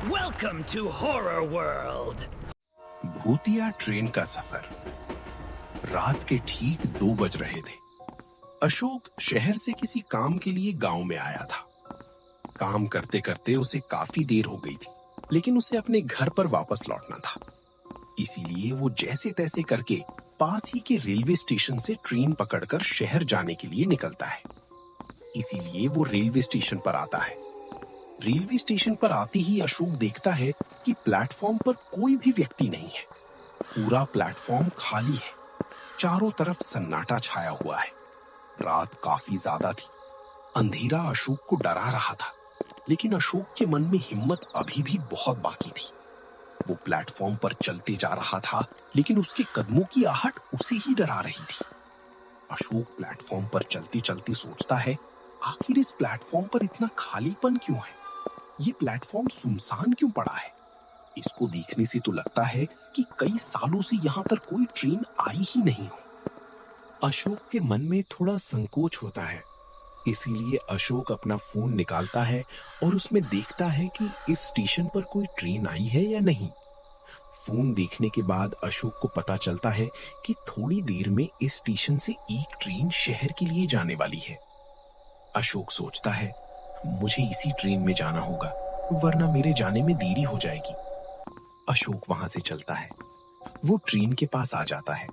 Welcome to Horror World. भूतिया train का सफर। रात के ठीक 2 बज रहे थे। अशोक शहर से किसी काम के लिए गांव में आया था। काम करते करते उसे काफी देर हो गई थी, लेकिन उसे अपने घर पर वापस लौटना था। इसीलिए वो जैसे तैसे करके पास ही के रेलवे स्टेशन से ट्रेन पकड़कर शहर जाने के लिए निकलता है। इसीलिए वो रेलवे स्टेशन पर आता है। रेलवे स्टेशन पर आते ही अशोक देखता है कि प्लेटफॉर्म पर कोई भी व्यक्ति नहीं है। पूरा प्लेटफॉर्म खाली है। चारों तरफ सन्नाटा छाया हुआ है। रात काफी ज्यादा थी। अंधेरा अशोक को डरा रहा था, लेकिन अशोक के मन में हिम्मत अभी भी बहुत बाकी थी। वो प्लेटफॉर्म पर चलते जा रहा था, लेकिन उसके कदमों की आहट उसे ही डरा रही थी। अशोक प्लेटफॉर्म पर चलते चलते सोचता है, आखिर इस प्लेटफॉर्म पर इतना खालीपन क्यों है? ये प्लेटफॉर्म सुनसान क्यों पड़ा है? इसको देखने से तो लगता है कि कई सालों से यहाँ पर कोई ट्रेन आई ही नहीं हो। अशोक के मन में थोड़ा संकोच होता है। इसीलिए अशोक अपना फोन निकालता है और उसमें देखता है कि इस स्टेशन पर कोई ट्रेन आई है या नहीं। फोन देखने के बाद अशोक को पता चलता है कि थोड़ी देर में इस स्टेशन से एक ट्रेन शहर के लिए जाने वाली है। अशोक सोचता है, मुझे इसी ट्रेन में जाना होगा, वरना मेरे जाने में देरी हो जाएगी। अशोक वहां से चलता है। वो ट्रेन के पास आ जाता है।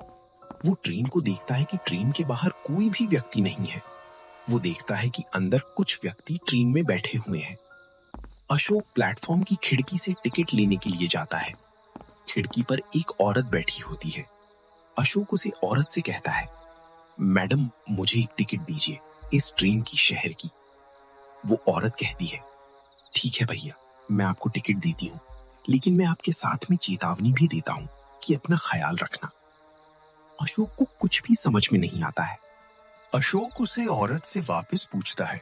वो ट्रेन को देखता है कि ट्रेन के बाहर कोई भी व्यक्ति नहीं है। वो देखता है कि अंदर कुछ व्यक्ति ट्रेन में बैठे हुए हैं। अशोक प्लेटफॉर्म की खिड़की से टिकट लेने के लिए जाता है। खिड़की पर एक औरत बैठी होती है। अशोक उसे औरत से कहता है, मैडम मुझे एक टिकट दीजिए इस ट्रेन की, शहर की। वो औरत कहती है, ठीक है भैया, मैं आपको टिकट देती हूँ, लेकिन मैं आपके साथ में चेतावनी भी देता हूँ कि अपना ख्याल रखना। अशोक को कुछ भी समझ में नहीं आता है। अशोक उसे औरत से वापस पूछता है,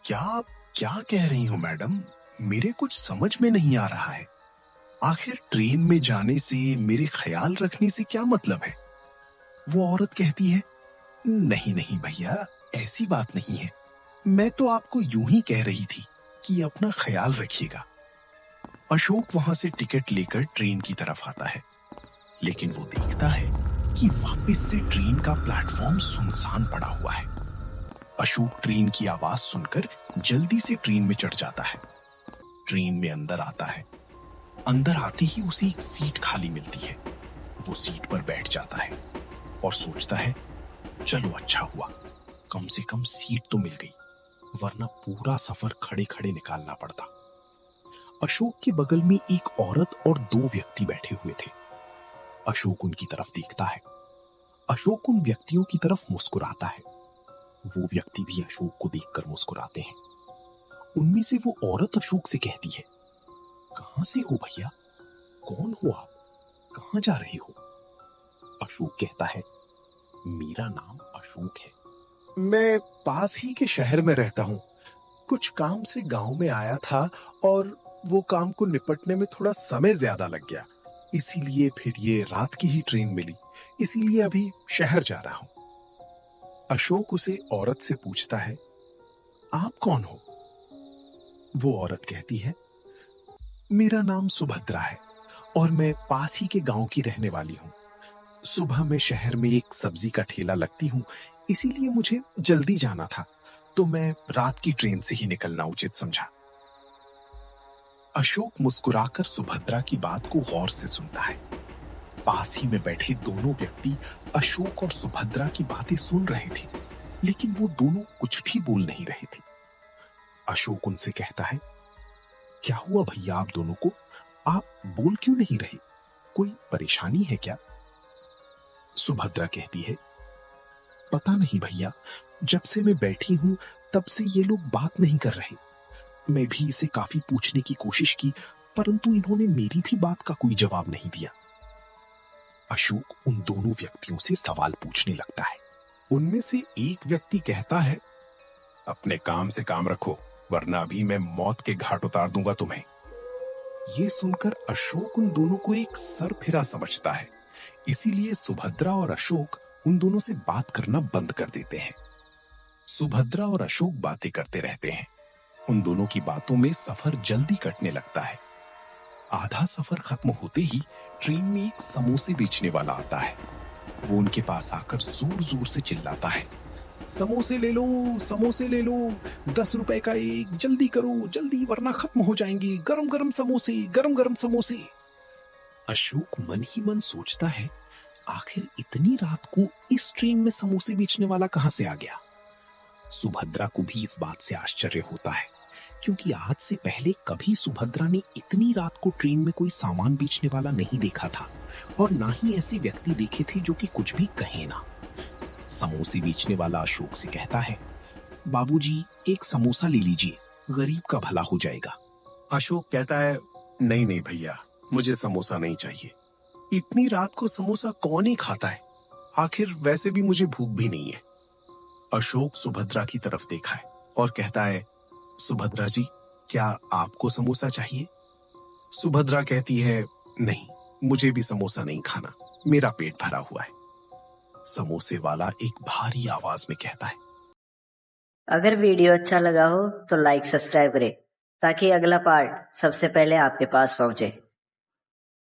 क्या आप क्या कह रही हो मैडम? मेरे कुछ समझ में नहीं आ रहा है। आखिर ट्रेन में जाने से, मेरे ख्याल रखने से क्या मतलब है? वो औरत कहती है, नहीं नहीं भैया, ऐसी बात नहीं है। मैं तो आपको यूं ही कह रही थी कि अपना ख्याल रखिएगा। अशोक वहां से टिकट लेकर ट्रेन की तरफ आता है, लेकिन वो देखता है कि वापस से ट्रेन का प्लेटफॉर्म सुनसान पड़ा हुआ है। अशोक ट्रेन की आवाज सुनकर जल्दी से ट्रेन में चढ़ जाता है। ट्रेन में अंदर आता है। अंदर आते ही उसे एक सीट खाली मिलती है। वो सीट पर बैठ जाता है और सोचता है, चलो अच्छा हुआ, कम से कम सीट तो मिल गई, वरना पूरा सफर खड़े खड़े निकालना पड़ता। अशोक के बगल में एक औरत और 2 व्यक्ति बैठे हुए थे। अशोक उनकी तरफ देखता है। अशोक उन व्यक्तियों की तरफ मुस्कुराता है। वो व्यक्ति भी अशोक को देखकर मुस्कुराते हैं। उनमें से वो औरत अशोक से कहती है, कहां से हो भैया? कौन हो आप? कहां जा रहे हो? अशोक कहता है, मेरा नाम अशोक है। मैं पास ही के शहर में रहता हूँ। कुछ काम से गांव में आया था और वो काम को निपटने में थोड़ा समय ज्यादा लग गया। इसीलिए फिर ये रात की ही ट्रेन मिली। इसीलिए अभी शहर जा रहा हूँ। अशोक उसे औरत से पूछता है, आप कौन हो? वो औरत कहती है, मेरा नाम सुभद्रा है और मैं पास ही के गांव की रहने वाली हूँ। सुबह में शहर में एक सब्जी का ठेला लगती हूँ, इसीलिए मुझे जल्दी जाना था, तो मैं रात की ट्रेन से ही निकलना उचित समझा। अशोक मुस्कुराकर सुभद्रा की बात को गौर से सुनता है। पास ही में बैठे दोनों व्यक्ति अशोक और सुभद्रा की बातें सुन रहे थे, लेकिन वो दोनों कुछ भी बोल नहीं रहे थे। अशोक उनसे कहता है, क्या हुआ भैया आप दोनों को? आप बोल क्यों नहीं रहे? कोई परेशानी है क्या? सुभद्रा कहती है, पता नहीं भैया, जब से मैं बैठी हूं तब से ये लोग बात नहीं कर रहे। मैं भी इसे काफी पूछने की कोशिश की, परंतु इन्होंने मेरी भी बात का कोई जवाब नहीं दिया। अशोक उन दोनों व्यक्तियों से सवाल पूछने लगता है। उनमें से एक व्यक्ति कहता है, अपने काम से काम रखो, वरना अभी मैं मौत के घाट उतार दूंगा तुम्हें। ये सुनकर अशोक उन दोनों को एक सरफिरा समझता है। इसीलिए सुभद्रा और अशोक उन दोनों से बात करना बंद कर देते हैं। सुभद्रा और अशोक बातें करते रहते हैं। उन दोनों की बातों में सफर जल्दी कटने लगता है। आधा सफर खत्म होते ही ट्रेन में एक समोसे बेचने वाला आता है। वो उनके पास आकर जोर जोर से चिल्लाता है, समोसे ले लो, समोसे ले लो, 10 रुपए का एक, जल्दी करो जल्दी वरना खत्म हो जाएंगे, गरम गरम समोसे, गरम गरम समोसे। अशोक मन ही मन सोचता है, आखिर इतनी रात को इस ट्रेन में समोसे बेचने वाला कहां से आ गया। सुभद्रा को भी इस बात से आश्चर्य होता है, क्योंकि आज से पहले कभी सुभद्रा ने इतनी रात को ट्रेन में कोई सामान बेचने वाला नहीं देखा था, और ना ही ऐसे व्यक्ति देखे थे जो कि कुछ भी कहे ना। समोसे बेचने वाला अशोक से कहता है, बाबूजी एक समोसा ले लीजिए, गरीब का भला हो जाएगा। अशोक कहता है, नहीं नहीं भैया, मुझे समोसा नहीं चाहिए। इतनी रात को समोसा कौन ही खाता है, आखिर वैसे भी मुझे भूख भी नहीं है। अशोक सुभद्रा की तरफ देखा है और कहता है, सुभद्रा जी क्या आपको समोसा चाहिए? सुभद्रा कहती है, नहीं, मुझे भी समोसा नहीं खाना, मेरा पेट भरा हुआ है। समोसे वाला एक भारी आवाज में कहता है, अगर वीडियो अच्छा लगा हो तो लाइक सब्सक्राइब करें ताकि अगला पार्ट सबसे पहले आपके पास पहुंचे।